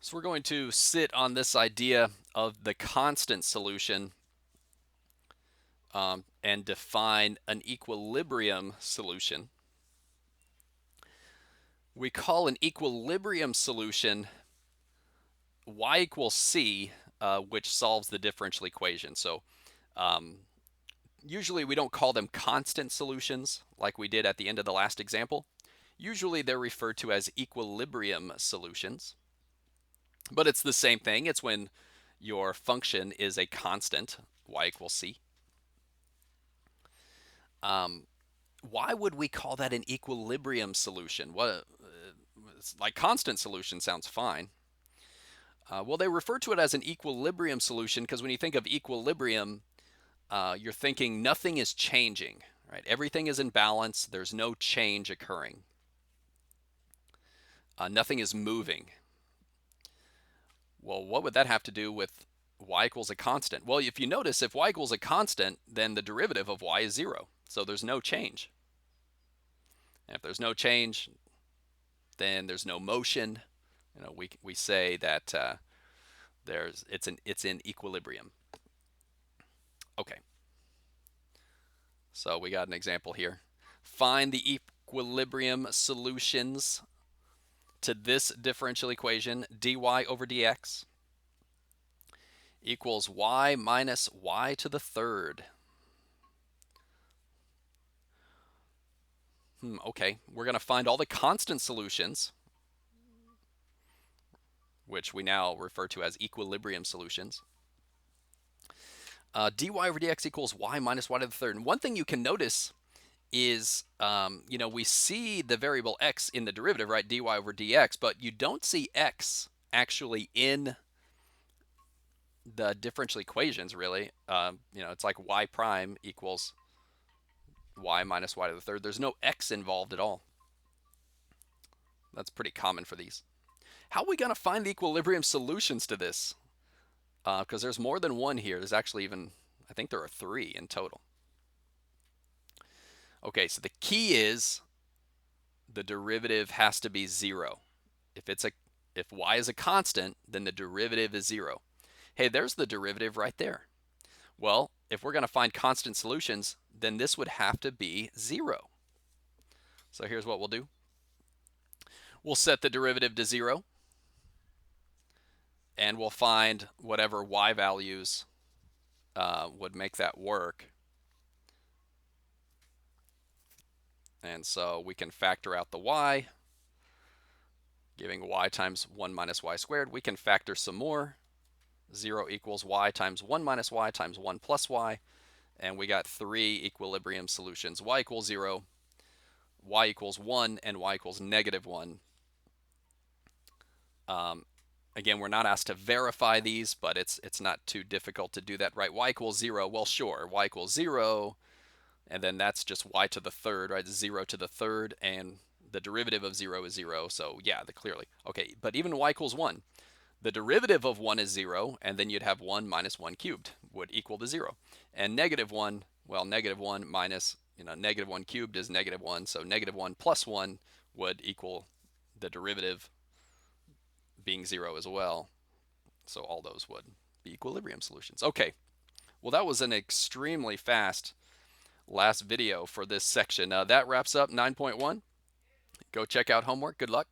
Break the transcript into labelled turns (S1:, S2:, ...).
S1: So we're going to sit on this idea of the constant solution and define an equilibrium solution. We call an equilibrium solution y equals c, which solves the differential equation. So um, usually we don't call them constant solutions like we did at the end of the last example. Usually they're referred to as equilibrium solutions. But it's the same thing. It's when your function is a constant, y equals c. Um, why would we call that an equilibrium solution? Like constant solution sounds fine. Well, they refer to it as an equilibrium solution because when you think of equilibrium, you're thinking nothing is changing, right? Everything is in balance. There's no change occurring. Nothing is moving. Well, what would that have to do with y equals a constant? Well, if you notice, if y equals a constant, then the derivative of y is 0. So there's no change. And if there's no change, then there's no motion. We say that it's in equilibrium. Okay, so we got an example here. Find the equilibrium solutions to this differential equation, dy over dx equals y minus y to the third. Okay, we're going to find all the constant solutions, which we now refer to as equilibrium solutions. Dy over dx equals y minus y to the third. And one thing you can notice is, we see the variable x in the derivative, right, dy over dx, but you don't see x actually in the differential equations, really. It's like y prime equals y minus y to the third. There's no x involved at all. That's pretty common for these. How are we going to find the equilibrium solutions to this? Because there's more than one here. There's actually even, I think there are 3 in total. Okay, so the key is the derivative has to be 0. If y is a constant, then the derivative is 0. Hey, there's the derivative right there. Well, if we're going to find constant solutions, then this would have to be 0. So here's what we'll do. We'll set the derivative to 0, and we'll find whatever y values would make that work. And so we can factor out the y, giving y times 1 minus y squared. We can factor some more. 0 equals y times 1 minus y times 1 plus y. And we got 3 equilibrium solutions. Y equals 0, y equals 1, and y equals negative 1. Again, we're not asked to verify these, but it's not too difficult to do that, right? Y equals 0, well, sure, y equals 0, and then that's just y to the third, right? 0 to the third, and the derivative of 0 is 0, so yeah, clearly. Okay, but even y equals 1, the derivative of 1 is 0, and then you'd have 1 minus 1 cubed would equal to 0. And negative 1, well, negative 1 minus, negative 1 cubed is negative 1, so negative 1 plus 1 would equal the derivative being 0 as well. So all those would be equilibrium solutions. Okay, well, that was an extremely fast last video for this section. That wraps up 9.1. Go check out homework. Good luck.